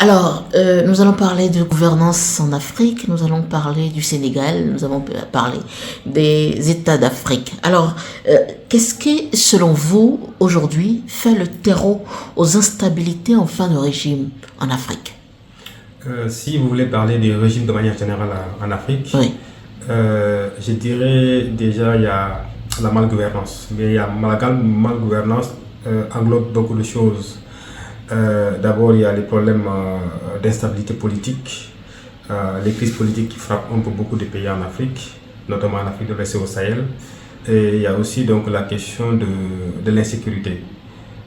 Alors, nous allons parler de gouvernance en Afrique, nous allons parler du Sénégal, nous allons parler des États d'Afrique. Alors, qu'est-ce qui, selon vous, aujourd'hui, fait le terreau aux instabilités en fin de régime en Afrique? Si vous voulez parler des régimes de manière générale en Afrique, Oui. je dirais déjà il y a la malgouvernance. Mais il y a la malgouvernance englobe beaucoup de choses. D'abord, il y a les problèmes d'instabilité politique, les crises politiques qui frappent un peu beaucoup de pays en Afrique, notamment en Afrique de l'Est et au Sahel. Et il y a aussi donc la question de l'insécurité.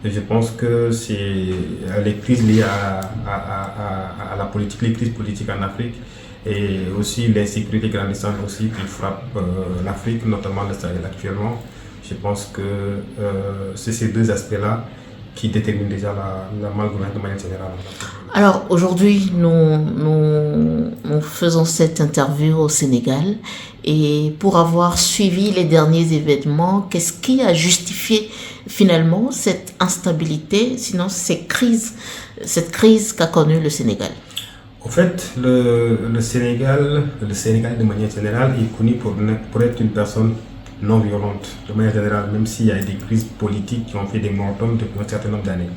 Et je pense que c'est les crises liées à la politique, les crises politiques en Afrique et aussi l'insécurité grandissante aussi qui frappe l'Afrique, notamment le Sahel actuellement. Je pense que c'est ces deux aspects-là qui déterminent déjà la malgouvernance de manière générale. Alors aujourd'hui, nous faisons cette interview au Sénégal et pour avoir suivi les derniers événements, qu'est-ce qui a justifié finalement cette instabilité, sinon cette crise qu'a connue le Sénégal? En fait, le Sénégal de manière générale est connu pour être une personne non violente, de manière générale, même s'il y a des crises politiques qui ont fait des mortons depuis un certain nombre d'années.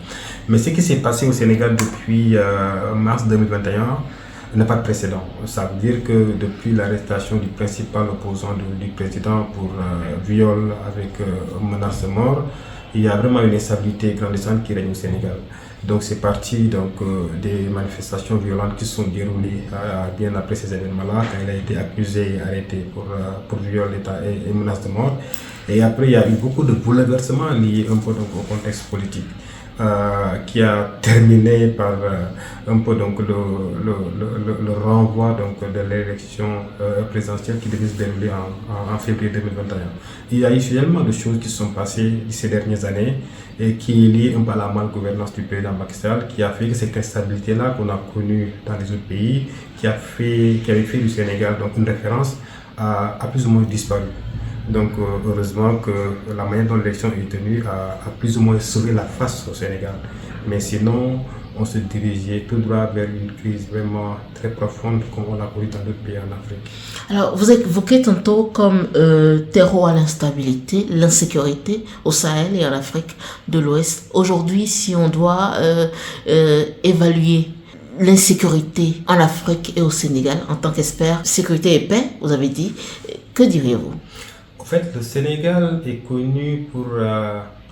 Mais ce qui s'est passé au Sénégal depuis mars 2021 n'a pas de précédent. Ça veut dire que depuis l'arrestation du principal opposant du président pour viol avec menace de mort, il y a vraiment une instabilité grandissante qui règne au Sénégal. Donc c'est parti des manifestations violentes qui se sont déroulées bien après ces événements-là, quand il a été accusé et arrêté pour viol et menace de mort. Et après, il y a eu beaucoup de bouleversements liés un peu donc, au contexte politique. Qui a terminé par un peu donc le renvoi donc de l'élection présidentielle qui devait se dérouler en février 2021. Il y a eu finalement de choses qui se sont passées ces dernières années et qui est liée un peu à la malgouvernance du président Macky Sall, qui a fait que cette instabilité-là qu'on a connue dans les autres pays, qui avait fait du Sénégal donc une référence, a plus ou moins disparu. Donc heureusement que la manière dont l'élection est tenue a plus ou moins sauvé la face au Sénégal. Mais sinon, on se dirigeait tout droit vers une crise vraiment très profonde comme on l'a connu dans d'autres pays en Afrique. Alors, vous évoquez tantôt comme terreau à l'instabilité, l'insécurité au Sahel et en Afrique de l'Ouest. Aujourd'hui, si on doit évaluer l'insécurité en Afrique et au Sénégal en tant qu'expert, sécurité et paix, vous avez dit, que diriez-vous? En fait, le Sénégal est connu pour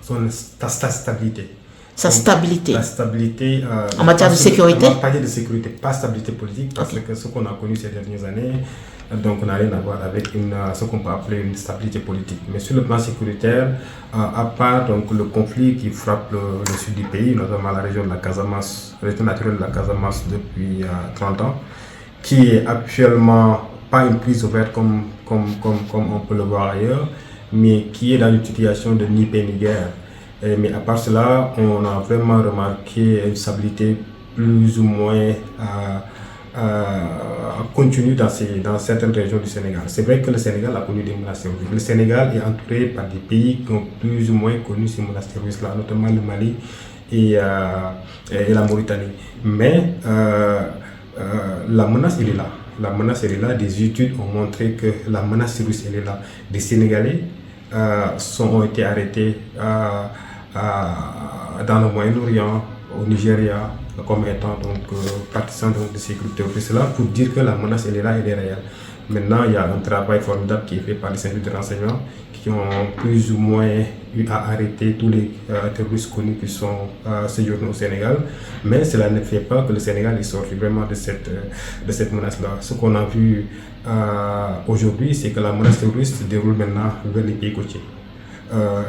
sa stabilité. Sa stabilité. La stabilité en matière de sécurité. En matière de sécurité, pas stabilité politique, parce que ce qu'on a connu ces dernières années, donc on n'a rien à voir avec ce qu'on peut appeler une stabilité politique. Mais sur le plan sécuritaire, à part donc, le conflit qui frappe le sud du pays, notamment la région de la Casamance, région naturelle de la Casamance depuis 30 ans, qui est actuellement pas une crise ouverte comme on peut le voir ailleurs, mais qui est dans une situation de ni paix ni guerre. Mais à part cela, on a vraiment remarqué une stabilité plus ou moins continue dans certaines régions du Sénégal. C'est vrai que le Sénégal a connu des menaces terroristes. Le Sénégal est entouré par des pays qui ont plus ou moins connu ces menaces terroristes-là, notamment le Mali et la Mauritanie. Mais la menace, elle est là. La menace, elle est là. Des études ont montré que la menace terroriste, elle est là. Des Sénégalais ont été arrêtés dans le Moyen-Orient, au Nigeria, comme étant partisans de ces groupes terroristes. C'est là pour dire que la menace, elle est là, elle est réelle. Maintenant, il y a un travail formidable qui est fait par les services de renseignement qui ont plus ou moins eu à arrêter tous les terroristes connus qui sont séjournés au Sénégal. Mais cela ne fait pas que le Sénégal est sorti vraiment de cette menace-là. Ce qu'on a vu aujourd'hui, c'est que la menace terroriste se déroule maintenant vers les pays côtiers.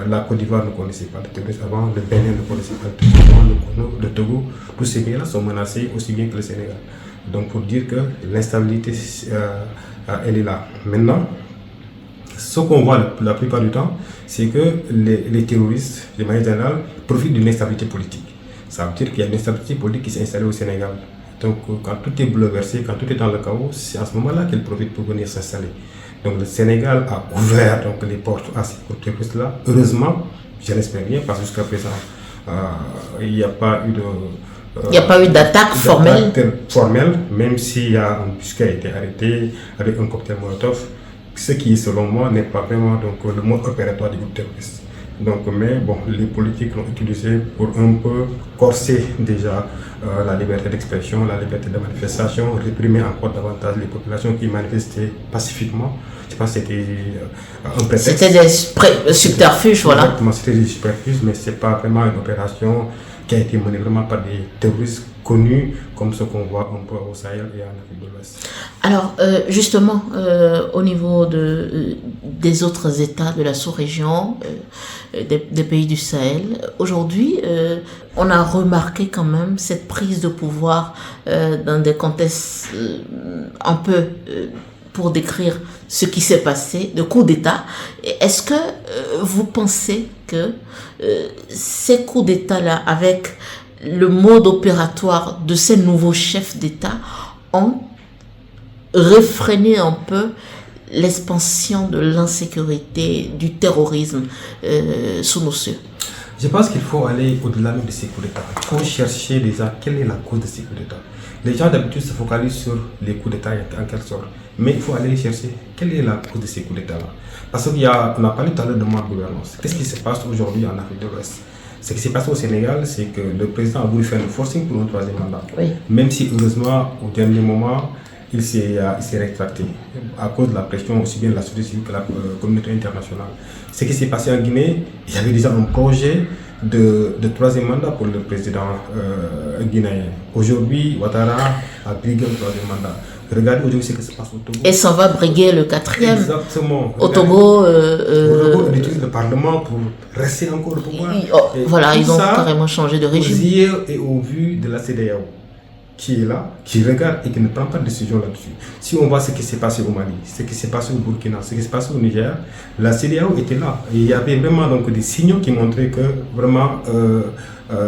La Côte d'Ivoire ne connaissait pas de terroristes avant, le Bénin ne connaissait pas de terroristes avant, le Togo, tous ces pays-là sont menacés aussi bien que le Sénégal. Donc pour dire que l'instabilité, elle est là. Maintenant, ce qu'on voit la plupart du temps, c'est que les terroristes, de manière générale, profitent d'une instabilité politique. Ça veut dire qu'il y a une instabilité politique qui s'est installée au Sénégal. Donc quand tout est bouleversé, quand tout est dans le chaos, c'est à ce moment-là qu'elle profite pour venir s'installer. Donc le Sénégal a ouvert donc, les portes à ces terroristes-là. Heureusement, je l'espère bien, parce que jusqu'à présent, il n'y a pas eu Il n'y a pas eu d'attaque formelle. Même s'il y a un bus qui a été arrêté avec un cocktail Molotov, ce qui, selon moi, n'est pas vraiment donc, le mode opératoire du groupe terroriste. Donc, mais bon, les politiques l'ont utilisé pour un peu corser déjà la liberté d'expression, la liberté de manifestation, réprimer encore davantage les populations qui manifestaient pacifiquement. Je pense que c'était un prétexte. C'était des subterfuges, voilà. Exactement, c'était des subterfuges, mais ce n'est pas vraiment une opération qui a été menée vraiment par des terroristes connus comme ce qu'on voit un peu au Sahel et en Afrique de l'Ouest. Alors, justement, au niveau des autres États de la sous-région, des pays du Sahel, aujourd'hui, on a remarqué quand même cette prise de pouvoir dans des contextes un peu pour décrire ce qui s'est passé, de coup d'État. Est-ce que vous pensez que ces coups d'État-là, avec le mode opératoire de ces nouveaux chefs d'État, ont réfréné un peu l'expansion de l'insécurité, du terrorisme sous nos cieux? Je pense qu'il faut aller au-delà de ces coups d'État. Il faut chercher déjà quelle est la cause de ces coups d'État. Les gens d'habitude se focalisent sur les coups d'État en quelque sorte. Mais il faut aller chercher quelle est la cause de ces coups d'État-là. Parce qu'on a parlé tout à l'heure de mode gouvernance. Qu'est-ce qui se passe aujourd'hui en Afrique de l'Ouest? Ce qui s'est passé au Sénégal, c'est que le président a voulu faire le forcing pour un troisième mandat. Oui. Même si, heureusement, au dernier moment, il s'est rétracté à cause de la pression aussi bien de la société civile que de la communauté internationale. Ce qui s'est passé en Guinée, il y avait déjà un projet de troisième mandat pour le président guinéen. Aujourd'hui, Ouattara a brigué le troisième mandat. Regardez aujourd'hui ce qui se passe au Togo. Et ça va briguer le quatrième. Exactement. Au Togo, on utilise le Parlement pour rester encore au pouvoir. Voilà, ils ont carrément changé de régime. Aux yeux et au vu de la CEDEAO, qui est là, qui regarde et qui ne prend pas de décision là-dessus. Si on voit ce qui s'est passé au Mali, ce qui s'est passé au Burkina, ce qui s'est passé au Niger, la CEDEAO était là. Et il y avait vraiment donc, des signaux qui montraient que vraiment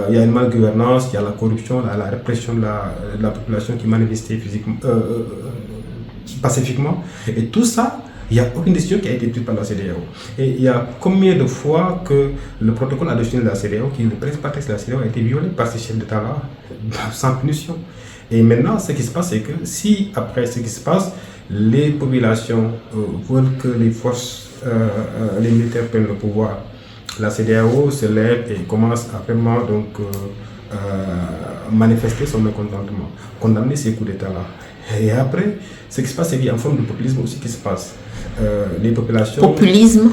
il y a une malgouvernance, il y a la corruption, la répression de la population qui manifestait physiquement, pacifiquement. Et tout ça, il n'y a aucune décision qui a été prise par la CEDEAO. Et il y a combien de fois que le protocole additionnel de la CEDEAO, qui est le principal texte de la CEDEAO, a été violé par ces chefs d'État-là, sans punition. Et maintenant, ce qui se passe, c'est que si, après ce qui se passe, les populations veulent que les forces, les militaires prennent le pouvoir, la CEDEAO se lève et commence à vraiment donc, manifester son mécontentement, condamner ces coups d'État-là. Et après, ce qui se passe, c'est qu'il y a une forme de populisme aussi qui se passe. Les populations... Populisme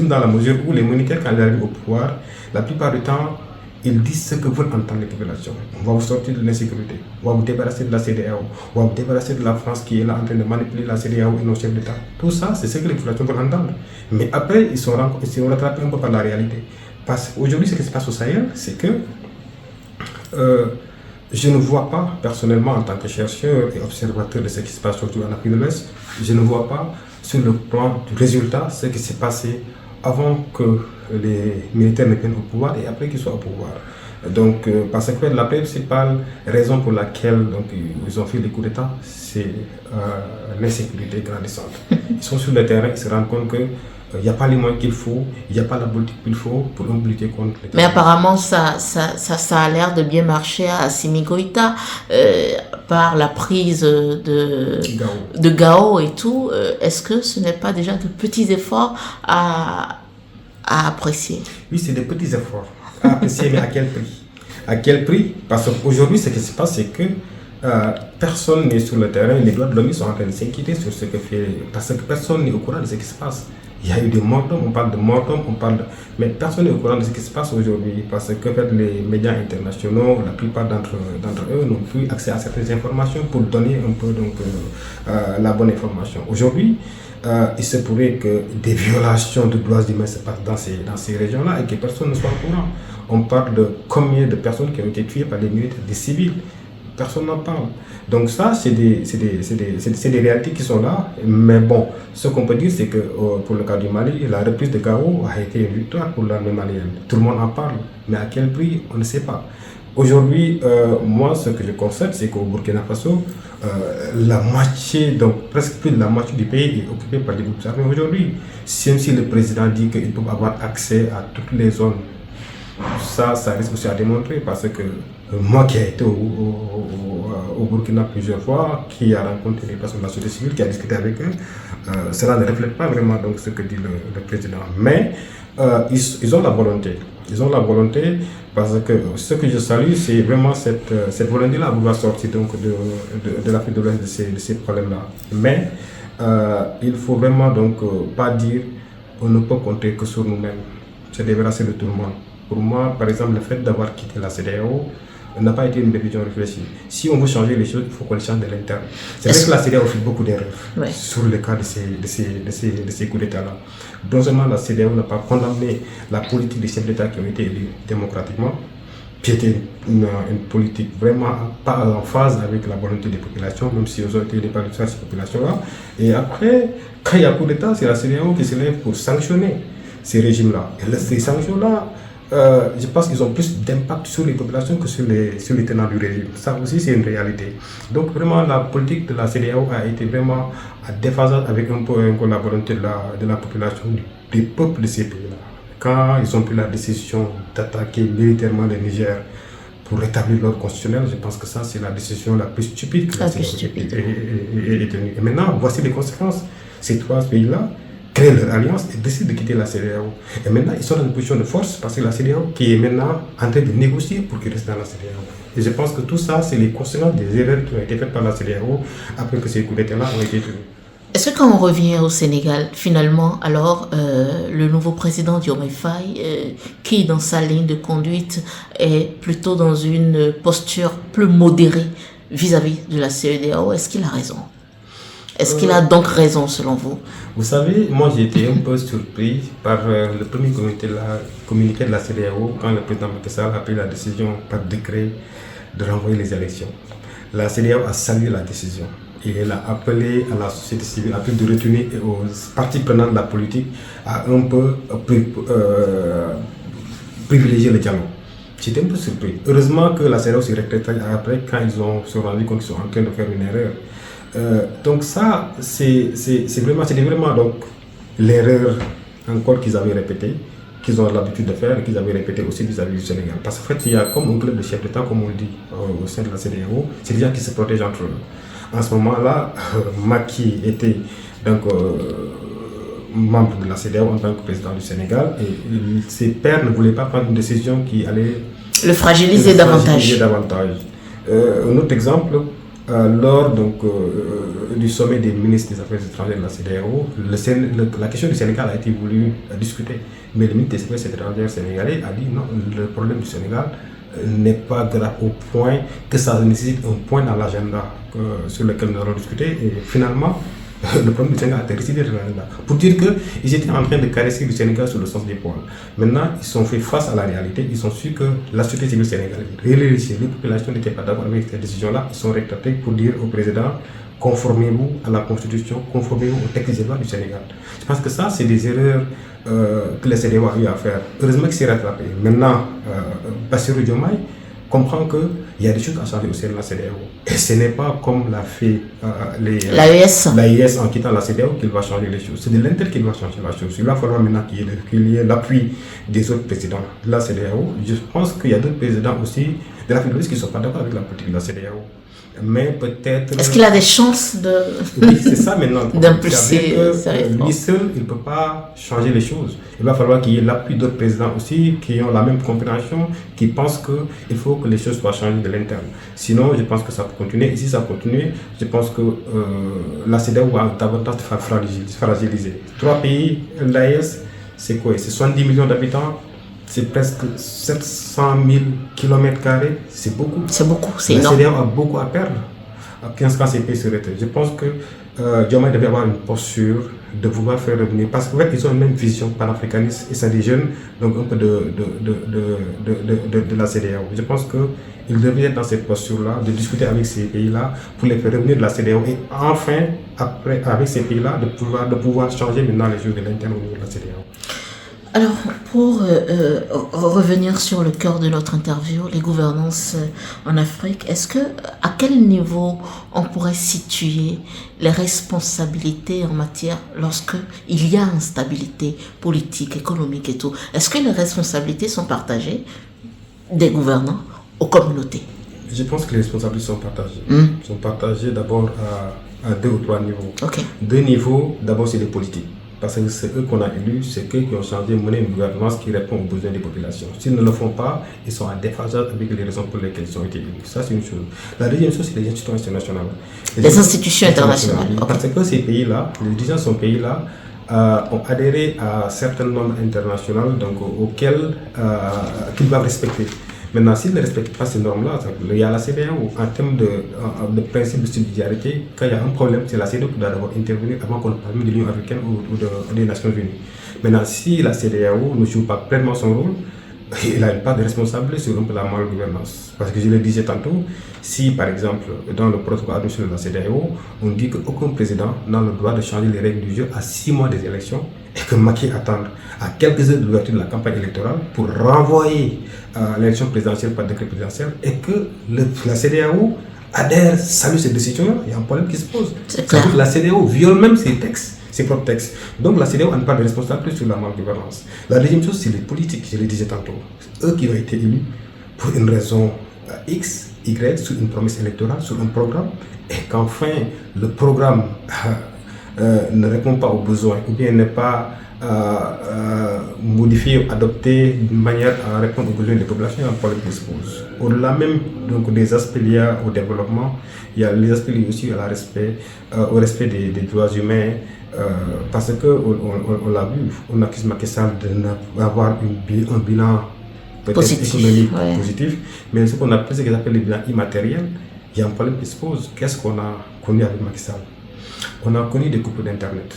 dans la mesure où les militaires, quand ils arrivent au pouvoir, la plupart du temps, ils disent ce que veulent entendre les populations. On va vous sortir de l'insécurité, on va vous débarrasser de la CEDEAO, on va vous débarrasser de la France qui est là en train de manipuler la CEDEAO et nos chefs d'État. Tout ça, c'est ce que les populations veulent entendre. Mais après, ils sont rattrapés un peu par la réalité. Parce qu'aujourd'hui, ce qui se passe au Sahel, c'est que je ne vois pas, personnellement, en tant que chercheur et observateur de ce qui se passe surtout en Afrique de l'Ouest, je ne vois pas sur le plan du résultat ce qui s'est passé avant que les militaires ne viennent au pouvoir et après qu'ils soient au pouvoir. Donc, parce que la principale raison pour laquelle donc, ils ont fait les coups d'État, c'est l'insécurité grandissante. Ils sont sur le terrain, ils se rendent compte qu'il n'y a pas les moyens qu'il faut, il n'y a pas la politique qu'il faut pour lutter contre les terroristes. Mais apparemment, ça a l'air de bien marcher à Assimi Goïta par la prise de Gao et tout. Est-ce que ce n'est pas déjà de petits efforts à apprécier? Oui, c'est des petits efforts à apprécier, mais à quel prix? À quel prix? Parce qu'aujourd'hui, ce qui se passe, c'est que personne n'est sur le terrain, les droits de l'homme sont en train de s'inquiéter sur ce que fait, parce que personne n'est au courant de ce qui se passe. Il y a eu des morts-d'hommes, on parle de morts-d'hommes, mais personne n'est au courant de ce qui se passe aujourd'hui, parce que les médias internationaux, la plupart d'entre eux n'ont plus accès à certaines informations pour donner un peu donc, la bonne information. Aujourd'hui, il se pourrait que des violations de droits humains se passent dans ces régions-là et que personne ne soit au courant. On parle de combien de personnes qui ont été tuées par des militaires, des civils. Personne n'en parle. Donc ça, c'est des réalités qui sont là. Mais bon, ce qu'on peut dire, c'est que pour le cas du Mali, la reprise de Gao a été une victoire pour l'armée malienne. Tout le monde en parle. Mais à quel prix, on ne sait pas. Aujourd'hui, moi, ce que je constate, c'est qu'au Burkina Faso, la moitié, donc presque plus de la moitié du pays est occupé par les groupes armés aujourd'hui. Même si le président dit qu'ils peuvent avoir accès à toutes les zones, ça risque aussi à démontrer parce que Moi qui ai été au Burkina plusieurs fois, qui a rencontré les personnes de la société civile, qui a discuté avec eux, cela ne reflète pas vraiment donc, ce que dit le président. Mais ils ont la volonté. Ils ont la volonté parce que ce que je salue, c'est vraiment cette volonté-là à vouloir sortir donc, de l'Afrique de l'Ouest de ces problèmes-là. Mais il ne faut vraiment donc pas dire on ne peut compter que sur nous-mêmes. C'est débarrasser de tout le monde. Pour moi, par exemple, le fait d'avoir quitté la CEDEAO n'a pas été une décision réfléchie. Si on veut changer les choses, il faut qu'on les change de l'interne. C'est vrai que la CEDEAO fait beaucoup d'erreurs sur le cas de ces coups d'État-là. Non seulement la CEDEAO n'a pas condamné la politique des chefs d'État qui ont été élus démocratiquement, qui était une politique vraiment pas en phase avec la volonté des populations, même si ils ont été élus par ces populations-là. Et après, quand il y a coup d'État, c'est la CEDEAO qui se lève pour sanctionner ces régimes-là. Et ces sanctions-là, je pense qu'ils ont plus d'impact sur les populations que sur les tenants du régime. Ça aussi, c'est une réalité. Donc, vraiment, la politique de la CEDEAO a été vraiment à déphasage avec un peu la volonté de la population, des peuples de ces pays-là. Quand ils ont pris la décision d'attaquer militairement le Niger pour rétablir l'ordre constitutionnel, je pense que ça, c'est la décision la plus stupide que la CEDEAO ait tenue. Et maintenant, voici les conséquences. Ces trois pays-là créent leur alliance et décident de quitter la CEDEAO. Et maintenant, ils sont dans une position de force parce que la CEDEAO qui est maintenant en train de négocier pour qu'ils restent dans la CEDEAO. Et je pense que tout ça, c'est les conséquences des erreurs qui ont été faites par la CEDEAO après que ces coups d'État-là ont été tenus. Est-ce que quand on revient au Sénégal, finalement, alors le nouveau président Diomaye Faye, qui dans sa ligne de conduite est plutôt dans une posture plus modérée vis-à-vis de la CEDEAO, est-ce qu'il a raison? Est-ce qu'il a donc raison selon vous? Vous savez, moi j'ai été un peu surpris par le premier communiqué de la CEDEAO quand le président Macky Sall a pris la décision par décret de renvoyer les élections. La CEDEAO a salué la décision. Et elle a appelé à la société civile, à plus de retenir aux parties prenantes de la politique à un peu privilégier le dialogue. J'étais un peu surpris. Heureusement que la CEDEAO s'est retraitée après quand ils se sont rendus compte qu'ils sont en train de faire une erreur. Donc ça, c'était vraiment donc, l'erreur encore qu'ils avaient répétée, qu'ils ont l'habitude de faire et qu'ils avaient répété aussi vis-à-vis du Sénégal. Parce qu'en fait, il y a comme un club de chefs d'État, comme on dit au sein de la CEDEAO, c'est des gens qui se protègent entre eux. En ce moment-là, Macky était donc membre de la CEDEAO en tant que président du Sénégal et ses pairs ne voulaient pas prendre une décision qui allait le fragiliser davantage. Un autre exemple, lors donc, du sommet des ministres des Affaires étrangères de la CEDEAO, la question du Sénégal a été voulue discuter. Mais le ministre des Affaires étrangères sénégalais a dit non, le problème du Sénégal n'est pas grave au point que ça nécessite un point dans l'agenda sur lequel nous allons discuter. Et finalement, le problème du Sénégal a été retiré de l'agenda. Pour dire qu'ils étaient en train de caresser le Sénégal sur le sens des poils. Maintenant, ils sont fait face à la réalité. Ils ont su que la société civile sénégalaise, les populations n'étaient pas d'accord avec cette décision-là. Ils sont rétractés pour dire au président conformez-vous à la Constitution, conformez-vous au texte des lois du Sénégal. Je pense que ça, c'est des erreurs que la CEDEAO a eu à faire. Heureusement qu'il s'est rattrapé. Maintenant, Bassirou Diomaye comprend qu'il y a des choses à changer au sein de la CEDEAO. Et ce n'est pas comme l'a fait l'AES en quittant la CEDEAO qu'il va changer les choses. C'est de l'intérieur qu'il va changer la chose. Il va falloir maintenant qu'il y ait l'appui des autres présidents de la CEDEAO. Je pense qu'il y a d'autres présidents aussi de l'Afrique de l'Ouest qui ne sont pas d'accord avec la politique de la CEDEAO. Mais peut-être... Est-ce qu'il a des chances de... Oui, c'est ça maintenant. d'impulser lui seul, il ne peut pas changer les choses. Il va falloir qu'il y ait l'appui d'autres présidents aussi qui ont la même compréhension, qui pensent qu'il faut que les choses soient changées de l'interne. Sinon, je pense que ça peut continuer. Et si ça continue, je pense que la CEDEAO va davantage fragiliser. 3 pays, l'AES, c'est quoi? C'est 70 millions d'habitants. C'est presque 700 000 km². C'est beaucoup. C'est beaucoup, c'est énorme. La CEDEAO a beaucoup à perdre. 15 quand ces pays se retirent. Je pense que Diomaye devait avoir une posture de vouloir faire revenir. Parce qu'en fait, ils ont une même vision panafricaniste et c'est des jeunes, donc un peu de la CEDEAO. Je pense qu'ils devraient être dans cette posture-là, de discuter avec ces pays-là pour les faire revenir de la CEDEAO. Et enfin, après, avec ces pays-là, de pouvoir changer maintenant les choses de l'interne au niveau de la CEDEAO. Alors, pour revenir sur le cœur de notre interview, les gouvernances en Afrique, à quel niveau on pourrait situer les responsabilités en matière lorsque il y a instabilité politique, économique et tout? Est-ce que les responsabilités sont partagées des gouvernants aux communautés? Je pense que les responsabilités sont partagées. Sont partagées d'abord à 2 ou 3 niveaux. Okay. 2 niveaux, d'abord c'est les politiques. Parce que c'est eux qu'on a élus, c'est eux qui ont changé, mené une gouvernance qui répond aux besoins des populations. S'ils ne le font pas, ils sont en déphasage avec les raisons pour lesquelles ils ont été élus. Ça, c'est une chose. La deuxième chose, c'est les institutions internationales. Les institutions internationales. Okay. Parce que ces pays-là, les dirigeants de ces pays-là, ont adhéré à certaines normes internationales donc, auxquelles qu'ils doivent respecter. Maintenant, s'ils ne respectent pas ces normes-là, il y a la CEDEAO en termes de principe de subsidiarité. Quand il y a un problème, c'est la CEDEAO qui doit d'abord intervenir avant qu'on parle de l'Union africaine ou des Nations Unies. Maintenant, si la CEDEAO ne joue pas pleinement son rôle, il a une part de responsabilité sur la malgouvernance. Parce que je le disais tantôt, si par exemple dans le protocole adoption de la CEDEAO, on dit qu'aucun président n'a le droit de changer les règles du jeu à 6 mois des élections et que Macky attend à quelques heures de l'ouverture de la campagne électorale pour renvoyer l'élection présidentielle par décret présidentiel et que la CEDEAO adhère, salue cette décision, il y a un problème qui se pose. C'est-à-dire que la CEDEAO viole même ses textes. Ses propres textes. Donc la CEDEAO a une part de responsabilité sur la malgouvernance. La deuxième chose, c'est les politiques, je le disais tantôt. Eux qui ont été élus pour une raison X, Y, sur une promesse électorale, sur un programme, et qu'enfin le programme ne répond pas aux besoins, ou bien n'est pas modifié ou adopté d'une manière à répondre aux besoins des populations, il y a un problème qui se pose. Au-delà même donc, des aspects liés au développement, il y a les aspects liés aussi au respect des droits humains. Parce qu'on l'a vu, on accuse Macky Sall d'avoir un bilan peut-être économique positif, mais ce qu'on appelle, ce qu'ils appellent le bilan immatériel, il y a un problème qui se pose. Qu'est-ce qu'on a connu avec Macky Sall? On a connu des coupures d'Internet,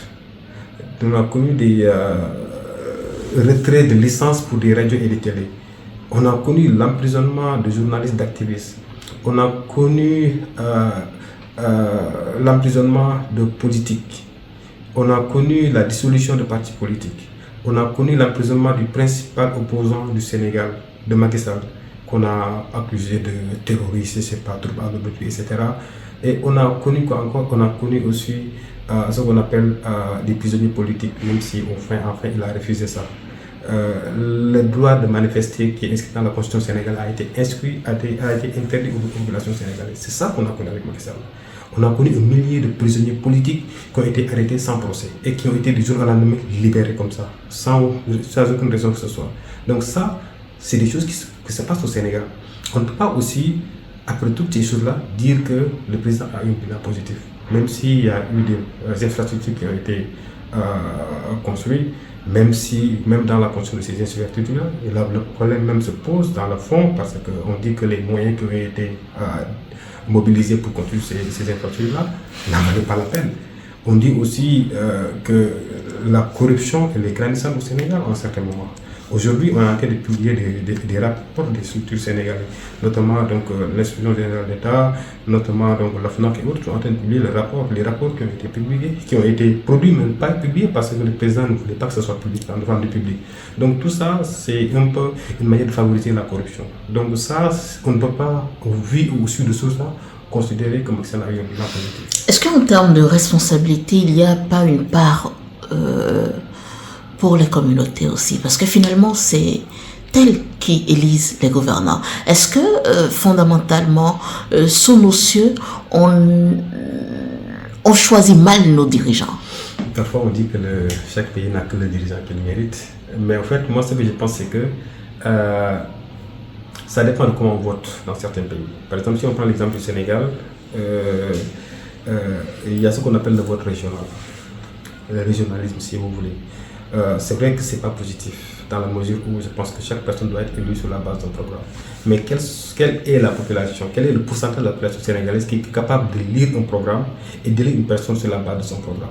on a connu des retraits de licences pour des radios et des télés, on a connu l'emprisonnement de journalistes, d'activistes, on a connu l'emprisonnement de politiques. On a connu la dissolution de partis politiques. On a connu l'emprisonnement du principal opposant du Sénégal, de Macky Sall, qu'on a accusé de terroriste, c'est pas trouble à l'ordre public, etc. Et on a connu quoi encore? On a connu aussi ce qu'on appelle des prisonniers politiques, même si enfin il a refusé ça. Le droit de manifester qui est inscrit dans la Constitution sénégalaise a été interdit aux populations sénégalaises. C'est ça qu'on a connu avec Macky Sall. On a connu un millier de prisonniers politiques qui ont été arrêtés sans procès et qui ont été du jour au lendemain libérés comme ça, sans aucune raison que ce soit. Donc ça, c'est des choses qui se passent au Sénégal. On ne peut pas aussi, après toutes ces choses-là, dire que le président a eu un bilan positif. Même s'il y a eu des infrastructures qui ont été construites, même dans la construction de ces infrastructures-là, le problème même se pose dans le fond parce qu'on dit que les moyens qui ont été mobilisés pour construire ces infrastructures-là n'en valaient pas la peine. On dit aussi que la corruption elle est grandissante au Sénégal en certains moments. Aujourd'hui, on est en train de publier des rapports des structures sénégalaises, notamment l'inspection générale d'État, notamment l'OFNAC et autres sont en train de publier les rapports qui ont été publiés, qui ont été produits, mais pas publiés parce que le président ne voulait pas que ce soit public, rendu public. Donc tout ça, c'est un peu une manière de favoriser la corruption. Donc ça, on ne peut pas, au vu ou au su de tout ça, considérer comme que c'est un bilan positif. Est-ce qu'en termes de responsabilité, il n'y a pas une part pour les communautés aussi? Parce que finalement, c'est elles qui élisent les gouvernants. Est-ce que fondamentalement, sous nos cieux, on choisit mal nos dirigeants? Parfois, on dit que chaque pays n'a que le dirigeant qu'il mérite. Mais en fait, moi, ce que je pense, c'est que ça dépend de comment on vote dans certains pays. Par exemple, si on prend l'exemple du Sénégal, il y a ce qu'on appelle le vote régional. Le régionalisme, si vous voulez. C'est vrai que ce n'est pas positif, dans la mesure où je pense que chaque personne doit être élue sur la base d'un programme. Mais quelle est la population, quel est le pourcentage de la population sénégalaise qui est capable de lire un programme et d'élire une personne sur la base de son programme?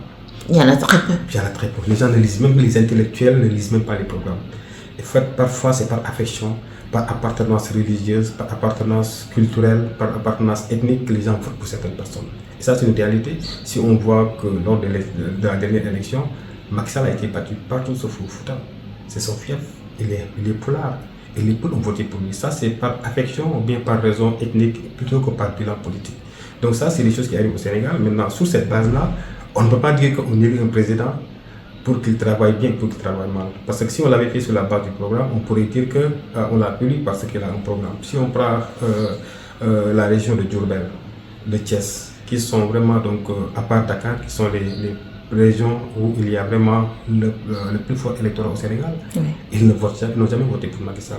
Il y en a très peu. Il y en a très peu. Les gens ne lisent même, les intellectuels ne lisent même pas les programmes. En fait, parfois, c'est par affection, par appartenance religieuse, par appartenance culturelle, par appartenance ethnique que les gens votent pour certaines personnes. Et ça, c'est une réalité. Si on voit que lors de la dernière élection, Macky Sall a été battu partout sauf au Fouta. C'est son fief, il est polar. Et les peuples ont voté pour lui. Ça, c'est par affection ou bien par raison ethnique plutôt que par bilan politique. Donc ça, c'est des choses qui arrivent au Sénégal. Maintenant, sur cette base-là, on ne peut pas dire qu'on élit un président pour qu'ils travaillent bien, pour qu'ils travaillent mal. Parce que si on l'avait fait sur la base du programme, on pourrait dire qu'on l'a appelé parce qu'il a un programme. Si on prend la région de Diourbel, de Thiès, qui sont vraiment, donc, à part Dakar, qui sont les régions où il y a vraiment le plus fort électorat au Sénégal, ils n'ont jamais voté pour Macky Sall.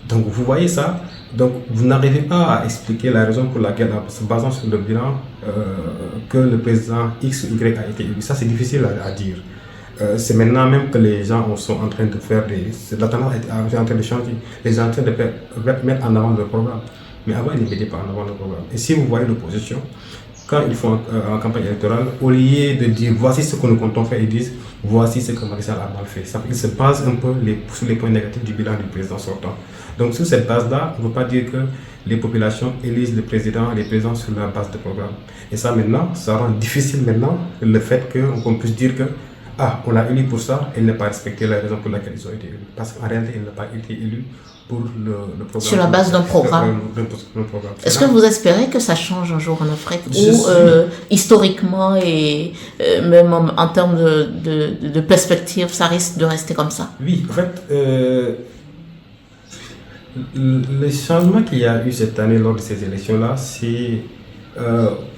Donc vous voyez ça, donc vous n'arrivez pas à expliquer la raison pour laquelle, en se basant sur le bilan, que le président X ou Y a été élu. Ça c'est difficile à dire. C'est maintenant même que les gens sont en train de faire la tendance est en train de changer. Les gens sont en train de mettre en avant le programme. Mais avant, ils ne mettaient pas en avant le programme. Et si vous voyez l'opposition, quand ils font en campagne électorale, au lieu de dire voici ce que nous comptons faire, ils disent voici ce que Macky Sall a mal fait. Ça fait qu'ils se basent un peu sur les points négatifs du bilan du président sortant. Donc sur cette base-là, on ne veut pas dire que les populations élisent les présidents sur la base de programme. Et ça maintenant, ça rend difficile maintenant le fait qu'on puisse dire que on l'a élu pour ça, et il n'a pas respecté la raison pour laquelle ils ont été élus. Parce qu'en réalité, il n'a pas été élu pour le programme. Sur la base d'un programme. Est-ce que vous espérez que ça change un jour en Afrique ou historiquement et même en termes de perspective, ça risque de rester comme ça? Oui, en fait, le changement qu'il y a eu cette année lors de ces élections-là, c'est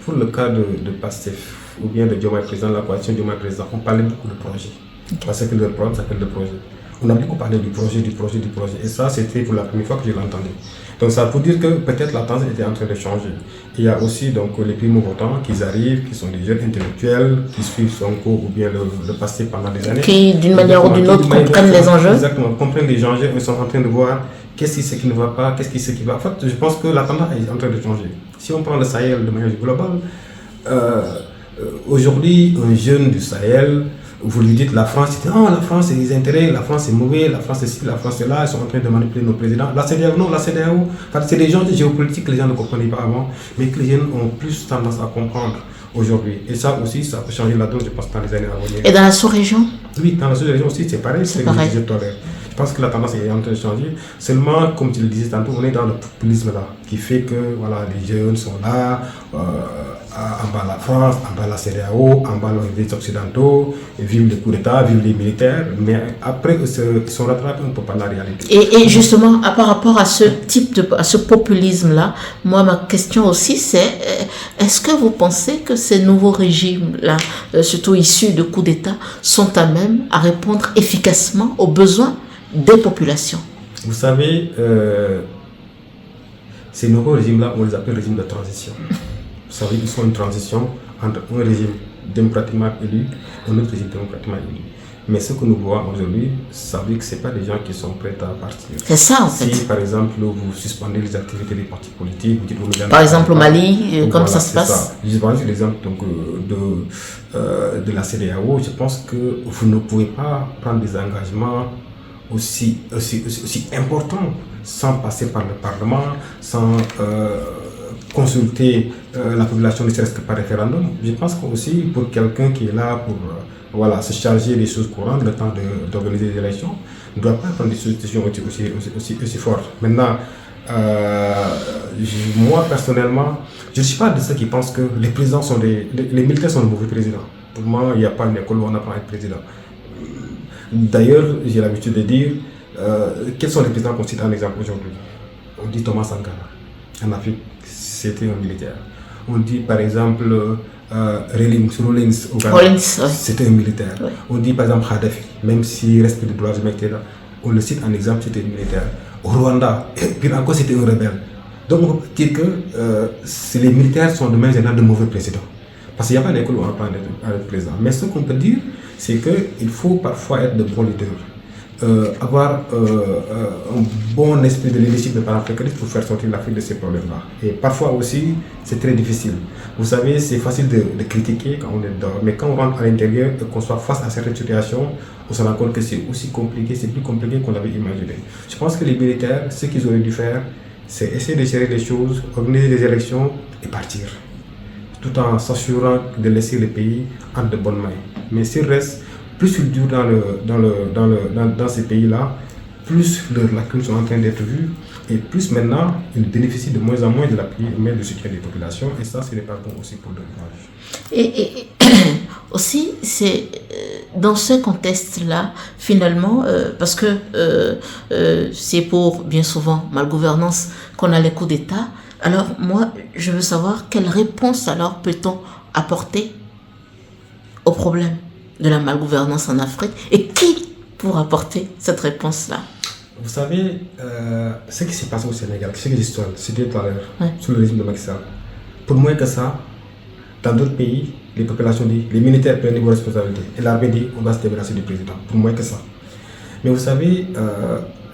pour le cas de PASTEF ou bien de Diomaye Président, la coalition Diomaye Président, on parlait beaucoup de projets. Parce que le programme s'appelle le projet. On a beaucoup parlé du projet. Et ça, c'était pour la première fois que je l'entendais. Donc ça veut dire que peut-être la tendance était en train de changer. Il y a aussi donc les primo-votants qui arrivent, qui sont des jeunes intellectuels, qui suivent Sonko ou bien le passé pendant des années. Qui, d'une manière ou d'une autre, comprennent les enjeux. Exactement, comprennent les enjeux. Ils sont en train de voir qu'est-ce qui ne va pas, qu'est-ce qui va. En fait, je pense que la tendance est en train de changer. Si on prend le Sahel de manière globale, aujourd'hui, un jeune du Sahel, vous lui dites la France, il dit la France c'est les intérêts, la France c'est mauvais, la France c'est ci, la France c'est là, ils sont en train de manipuler nos présidents. La CEDEAO, non, la CEDEAO, c'est des gens de géopolitique que les gens ne comprenaient pas avant, mais que les jeunes ont plus tendance à comprendre aujourd'hui. Et ça aussi, ça peut changer la donne, je pense, dans les années à venir. Et dans la sous-région? Oui, dans la sous-région aussi, c'est pareil, c'est pareil. Je pense que la tendance est en train de changer. Seulement, comme tu le disais tantôt, on est dans le populisme là, qui fait que voilà, les jeunes sont là, en bas la France, en bas la CEDEAO, en bas les occidentaux, vivent les coups d'État, vivent les militaires, mais après ils sont rattrapés un peu par la réalité. Et justement, par rapport à ce à ce populisme-là, moi ma question aussi c'est, est-ce que vous pensez que ces nouveaux régimes-là, surtout issus de coups d'État, sont à même à répondre efficacement aux besoins des populations? Vous savez, ces nouveaux régimes-là, on les appelle régimes de transition. Vous savez, ils sont une transition entre un régime démocratiquement élu et un autre régime démocratiquement élu. Mais ce que nous voyons aujourd'hui, ça veut dire que ce pas des gens qui sont prêts à partir. C'est ça en fait. Si par exemple vous suspendez les activités des partis politiques, vous dites, par exemple au Mali, comme voilà, ça se passe. Je prends l'exemple de la CEDEAO, je pense que vous ne pouvez pas prendre des engagements aussi importants sans passer par le Parlement, sans consulter la population, ne serait-ce que par référendum. Je pense qu'aussi pour quelqu'un qui est là pour se charger des choses courantes, le temps d'organiser des élections, ne doit pas prendre des décisions aussi fortes. Maintenant, moi personnellement, je ne suis pas de ceux qui pensent que les présidents sont les militaires sont de mauvais présidents. Pour moi, il n'y a pas une école où on apprend à être président. D'ailleurs, j'ai l'habitude de dire, quels sont les présidents qu'on cite en exemple aujourd'hui? On dit Thomas Sankara, en Afrique, c'était un militaire. On dit par exemple Rawlings au Ghana, c'était un militaire. Ouais. On dit par exemple Kadhafi, même si respect des droits humains était là, on le cite en exemple, c'était un militaire. Au Rwanda, puis encore c'était un rebelle. Donc on peut dire que les militaires sont de main de mauvais présidents. Parce qu'il n'y a pas d'école où on apprend à être président. Mais ce qu'on peut dire, c'est qu'il faut parfois être de bons leaders. Avoir un bon esprit de leadership de panafricanisme pour faire sortir l'Afrique de ces problèmes-là. Et parfois aussi, c'est très difficile. Vous savez, c'est facile de critiquer quand on est dedans, mais quand on rentre à l'intérieur et qu'on soit face à certaines situations, on se rend compte que c'est aussi compliqué, c'est plus compliqué qu'on l'avait imaginé. Je pense que les militaires, ce qu'ils auraient dû faire, c'est essayer de gérer les choses, organiser des élections et partir. Tout en s'assurant de laisser le pays entre de bonnes mains. Mais s'il reste, plus ils durent dans ces pays-là, plus leurs lacunes sont en train d'être vues, Et plus maintenant, ils bénéficient de moins en moins de l'appui et de soutien des populations. Et ça, ce n'est pas bon aussi pour leur image. Et aussi, c'est dans ce contexte-là, finalement, parce que c'est pour, bien souvent, malgouvernance qu'on a les coups d'État. Alors, moi, je veux savoir quelle réponse, alors, peut-on apporter au problème de la malgouvernance en Afrique et qui pour apporter cette réponse-là? Vous savez, ce qui s'est passé au Sénégal, ce que l'histoire, c'était tout à l'heure, sous le régime de Macky Sall. Pour moins que ça, dans d'autres pays, les populations disent, les militaires prennent vos responsabilités. Et l'armée dit, on va se débarrasser du président. Pour moins que ça. Mais vous savez,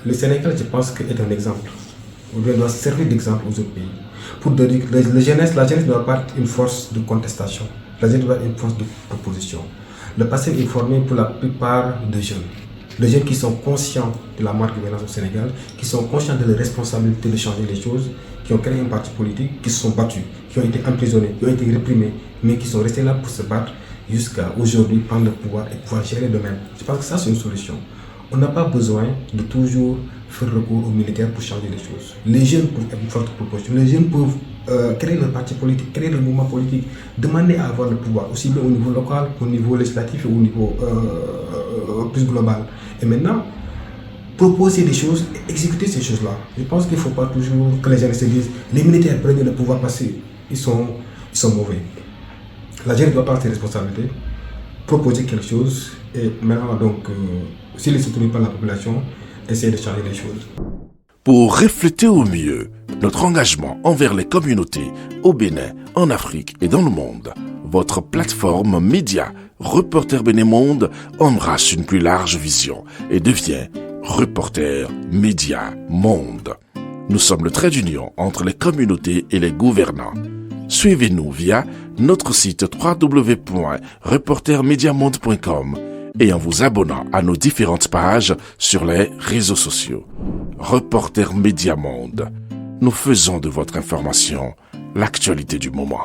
le Sénégal, je pense, est un exemple. On doit servir d'exemple aux autres pays. Pour dire que la jeunesse ne doit pas être une force de contestation. La jeunesse doit être une force de proposition. Le passé est formé pour la plupart des jeunes. Les jeunes qui sont conscients de la malgouvernance au Sénégal, qui sont conscients de la responsabilité de changer les choses, qui ont créé un parti politique, qui se sont battus, qui ont été emprisonnés, qui ont été réprimés, mais qui sont restés là pour se battre jusqu'à aujourd'hui, prendre le pouvoir et pouvoir gérer d'eux-mêmes. Je pense que ça, c'est une solution. On n'a pas besoin de toujours faire recours aux militaires pour changer les choses. Les jeunes peuvent être une forte proposition. Les jeunes peuvent créer leur parti politique, créer leur mouvement politique, demander à avoir le pouvoir, aussi bien au niveau local qu'au niveau législatif et au niveau plus global. Et maintenant, proposer des choses et exécuter ces choses-là. Je pense qu'il ne faut pas toujours que les gens se disent les militaires prennent le pouvoir parce qu'ils sont mauvais. La jeune doit prendre ses responsabilités, proposer quelque chose et maintenant, donc, s'il est soutenu par la population, essayer de changer les choses. Pour refléter au mieux notre engagement envers les communautés au Bénin, en Afrique et dans le monde, votre plateforme média Reporter Bénin Monde embrasse une plus large vision et devient Reporter Média Monde. Nous sommes le trait d'union entre les communautés et les gouvernants. Suivez-nous via notre site www.reportermediamonde.com et en vous abonnant à nos différentes pages sur les réseaux sociaux. Reporter Média Monde. Nous faisons de votre information l'actualité du moment.